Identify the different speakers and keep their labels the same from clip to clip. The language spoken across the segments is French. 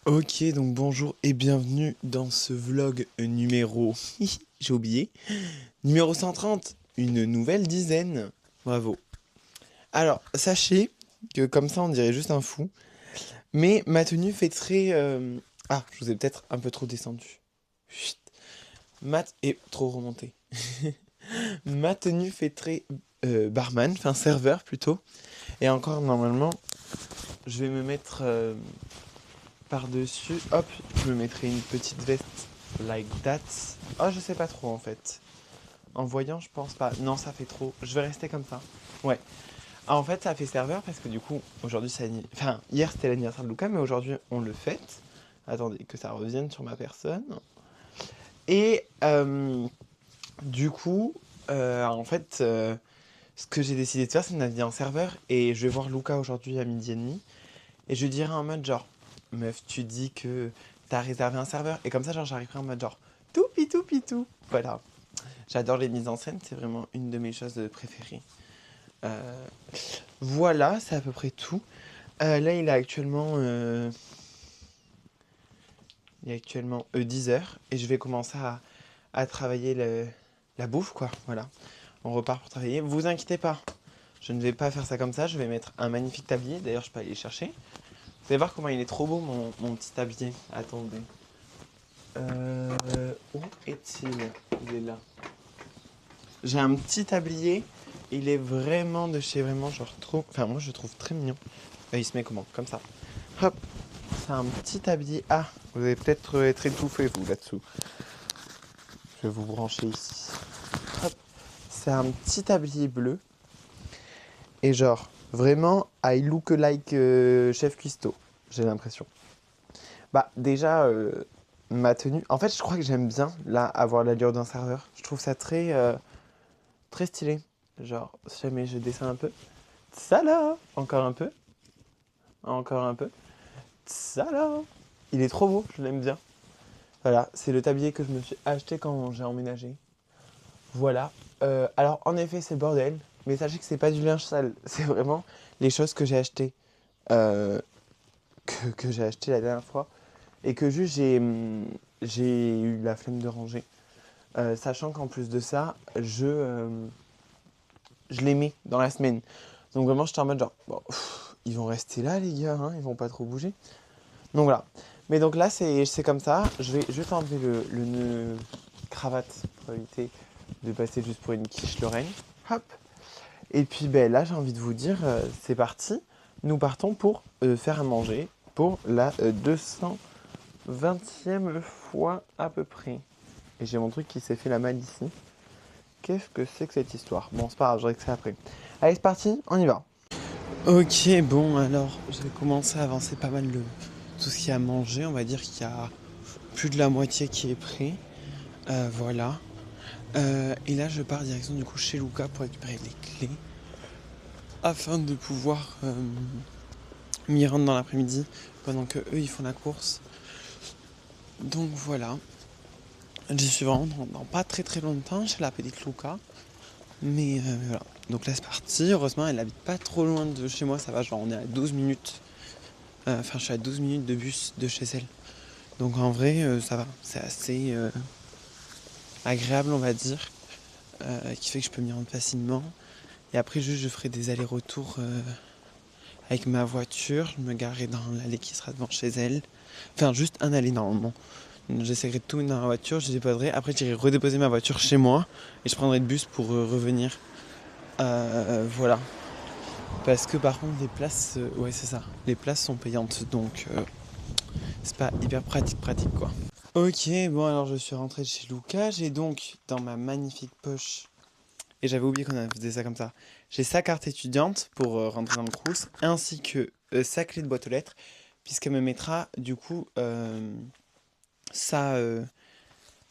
Speaker 1: Ok, donc bonjour et bienvenue dans ce vlog numéro... J'ai oublié. Numéro 130, une nouvelle dizaine. Bravo. Alors, sachez que comme ça on dirait juste un fou, mais ma tenue fait très... Ah, je vous ai peut-être un peu trop descendu. Chut. Et trop remonté. Ma tenue fait très barman, enfin serveur plutôt. Et encore normalement, je vais me mettre par-dessus. Hop, je me mettrai une petite veste like that. Oh, je sais pas trop en fait. En voyant, je pense pas. Non, ça fait trop. Je vais rester comme ça. Ouais. Ah, en fait, ça fait serveur parce que du coup, aujourd'hui, c'est enfin, hier c'était l'anniversaire de Lucas, mais aujourd'hui, on le fête. Attendez que ça revienne sur ma personne. Et du coup, en fait, ce que j'ai décidé de faire, c'est de m'habiller en serveur. Et je vais voir Lucas aujourd'hui à 12h30. Et je lui dirai en mode genre, meuf, tu dis que t'as réservé un serveur. Et comme ça, genre, j'arriverai en mode genre, toupi toupi tout. Voilà. J'adore les mises en scène, c'est vraiment une de mes choses préférées. Euh, voilà, c'est à peu près tout. Là, il est actuellement 10h et je vais commencer à travailler la bouffe, quoi. Voilà, on repart pour travailler. Vous inquiétez pas, je ne vais pas faire ça comme ça. Je vais mettre un magnifique tablier. D'ailleurs, je peux aller le chercher. Vous allez voir comment il est trop beau, mon petit tablier. Attendez. Où est-il? Il est là. J'ai un petit tablier. Il est vraiment de chez vraiment genre trop... Enfin moi je le trouve très mignon. Il se met comment? Comme ça. Hop. C'est un petit tablier. Ah, vous allez peut-être être étouffé vous là-dessous. Je vais vous brancher ici. Hop. C'est un petit tablier bleu. Et genre vraiment I look like Chef Cuistot. J'ai l'impression. Bah déjà ma tenue. En fait je crois que j'aime bien là avoir l'allure d'un serveur. Je trouve ça très stylé. Genre si jamais je descends un peu. Ça là. Encore un peu. Encore un peu. Ça là. Il est trop beau, je l'aime bien. Voilà, c'est le tablier que je me suis acheté quand j'ai emménagé. Voilà. Alors en effet c'est le bordel, mais sachez que c'est pas du linge sale, c'est vraiment les choses que j'ai achetées, euh, que j'ai acheté la dernière fois et que juste j'ai eu la flemme de ranger. Sachant qu'en plus de ça, je les mets dans la semaine. Donc vraiment j'étais en mode genre, bon, ils vont rester là les gars, hein, ils vont pas trop bouger. Donc voilà. Mais donc là, c'est comme ça. Je vais juste enlever le nœud cravate pour éviter de passer juste pour une quiche Lorraine. Hop. Et puis ben, là, j'ai envie de vous dire, c'est parti. Nous partons pour faire à manger pour la 220e fois à peu près. Et j'ai mon truc qui s'est fait la malle ici. Qu'est-ce que c'est que cette histoire? Bon, c'est pas grave, je règle ça après. Allez, c'est parti, on y va. Ok, bon, alors, je vais commencer à avancer pas mal tout ce qu'il y a à manger. On va dire qu'il y a plus de la moitié qui est prêt. Voilà. Et là, je pars direction du coup chez Luca pour récupérer les clés afin de pouvoir m'y rendre dans l'après-midi pendant que eux ils font la course. Donc voilà. J'y suis vraiment dans pas très longtemps chez la petite Luca. Mais voilà. Donc là, c'est parti. Heureusement, elle habite pas trop loin de chez moi. Ça va, genre on est à 12 minutes. Enfin, je suis à 12 minutes de bus de chez elle. Donc en vrai, ça va. C'est assez agréable, on va dire. Qui fait que je peux m'y rendre facilement. Et après, juste, je ferai des allers-retours avec ma voiture. Je me garerai dans l'allée qui sera devant chez elle. Enfin, juste un allée normalement. J'essaierai de tout mettre dans la voiture, je déposerai. Après, j'irai redéposer ma voiture chez moi. Et je prendrai le bus pour revenir. Voilà. Parce que par contre, les places, ouais, c'est ça. Les places sont payantes. Donc, c'est pas hyper pratique quoi. Ok, bon, alors je suis rentré de chez Lucas. J'ai donc dans ma magnifique poche. Et j'avais oublié qu'on faisait ça comme ça. J'ai sa carte étudiante pour rentrer dans le Crous, ainsi que sa clé de boîte aux lettres, puisqu'elle me mettra du coup sa,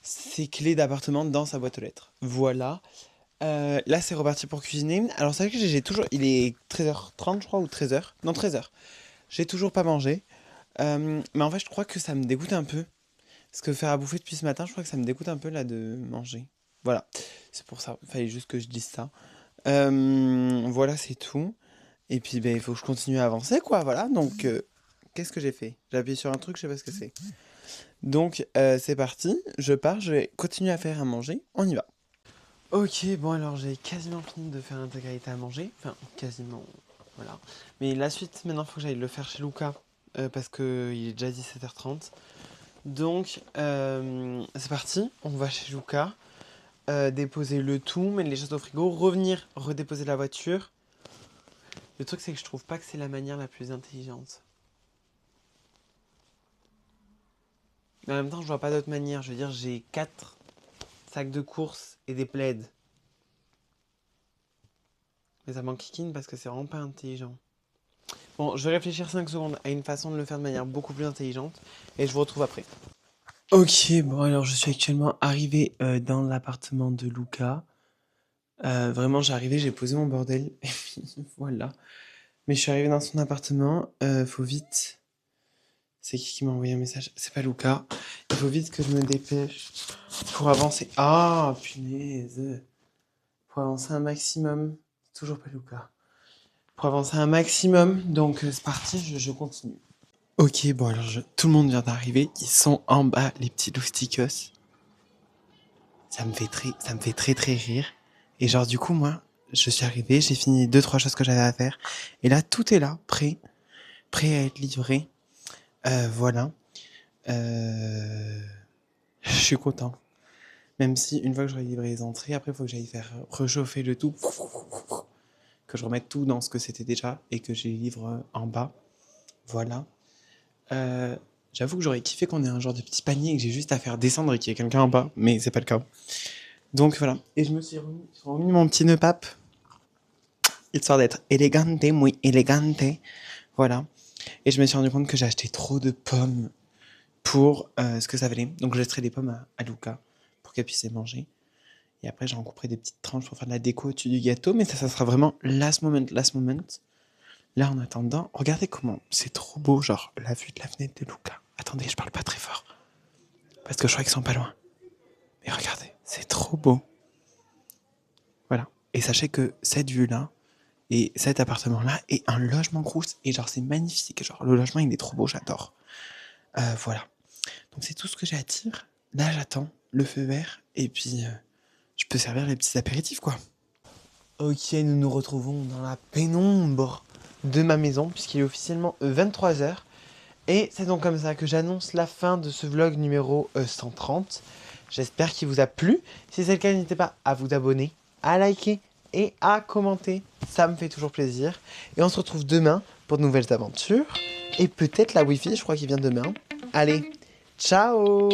Speaker 1: ses clés d'appartement dans sa boîte aux lettres. Voilà. Là, c'est reparti pour cuisiner. Alors, c'est vrai que j'ai toujours... Il est 13h30, je crois, ou 13h. Non, 13h. J'ai toujours pas mangé. Mais en fait, je crois que ça me dégoûte un peu. Parce que faire à bouffer depuis ce matin, je crois que ça me dégoûte un peu là de manger. Voilà. C'est pour ça. Il fallait juste que je dise ça. Voilà, c'est tout. Et puis, ben, il faut que je continue à avancer, quoi. Voilà, donc qu'est-ce que j'ai fait? J'ai appuyé sur un truc, je sais pas ce que c'est. Donc, c'est parti. Je pars, je vais continuer à faire à manger. On y va. Ok, bon alors j'ai quasiment fini de faire l'intégralité à manger. Enfin, quasiment, voilà. Mais la suite, maintenant, il faut que j'aille le faire chez Luca. Parce qu'il est déjà 17h30. Donc, c'est parti. On va chez Luca. Déposer le tout, mettre les choses au frigo, revenir, redéposer la voiture. Le truc, c'est que je trouve pas que c'est la manière la plus intelligente. Mais en même temps, je vois pas d'autre manière. Je veux dire, j'ai 4 sacs de courses et des plaids. Mais ça m'enquiquine parce que c'est vraiment pas intelligent. Bon, je vais réfléchir 5 secondes à une façon de le faire de manière beaucoup plus intelligente. Et je vous retrouve après. Ok, bon alors je suis actuellement arrivé dans l'appartement de Luca. Vraiment, j'ai arrivé, j'ai posé mon bordel. Et puis voilà. Mais je suis arrivé dans son appartement. Faut vite. C'est qui m'a envoyé un message? C'est pas Luca. Il faut vite que je me dépêche pour avancer. Ah, punaise. Pour avancer un maximum. Toujours pas Luca. Pour avancer un maximum. Donc c'est parti, je continue. Ok, bon alors tout le monde vient d'arriver. Ils sont en bas, les petits lousticos. Ça me fait très rire. Et genre du coup moi, je suis arrivé, j'ai fini 2-3 choses que j'avais à faire. Et là, tout est là, prêt à être livré. Voilà. Je suis content. Même si une fois que j'aurai livré les entrées, après il faut que j'aille faire réchauffer le tout. Que je remette tout dans ce que c'était déjà et que je les livre en bas. Voilà. Euh, J'avoue que j'aurais kiffé qu'on ait un genre de petit panier et que j'ai juste à faire descendre et qu'il y ait quelqu'un en bas, mais c'est pas le cas. Donc voilà. Et je me suis remis mon petit nœud pape, histoire d'être élégante, muy élégante. Voilà. Et je me suis rendu compte que j'ai acheté trop de pommes pour ce que ça valait. Donc je laisserai des pommes à Luca pour qu'elle puisse les manger. Et après, j'en couperai des petites tranches pour faire de la déco au-dessus du gâteau. Mais ça sera vraiment last moment, last moment. Là, en attendant, regardez comment c'est trop beau, genre la vue de la fenêtre de Luca. Attendez, je parle pas très fort. Parce que je crois qu'ils sont pas loin. Mais regardez, c'est trop beau. Voilà. Et sachez que cette vue-là, et cet appartement-là, est un logement Crous. Et genre, c'est magnifique. Genre, le logement, il est trop beau, j'adore. Voilà. Donc, c'est tout ce que j'ai à dire. Là, j'attends le feu vert. Et puis, je peux servir les petits apéritifs, quoi. Ok, nous nous retrouvons dans la pénombre de ma maison, puisqu'il est officiellement 23h. Et c'est donc comme ça que j'annonce la fin de ce vlog numéro 130. J'espère qu'il vous a plu. Si c'est le cas, n'hésitez pas à vous abonner, à liker et à commenter. Ça me fait toujours plaisir. Et on se retrouve demain pour de nouvelles aventures. Et peut-être la Wi-Fi, je crois qu'il vient demain. Allez, ciao!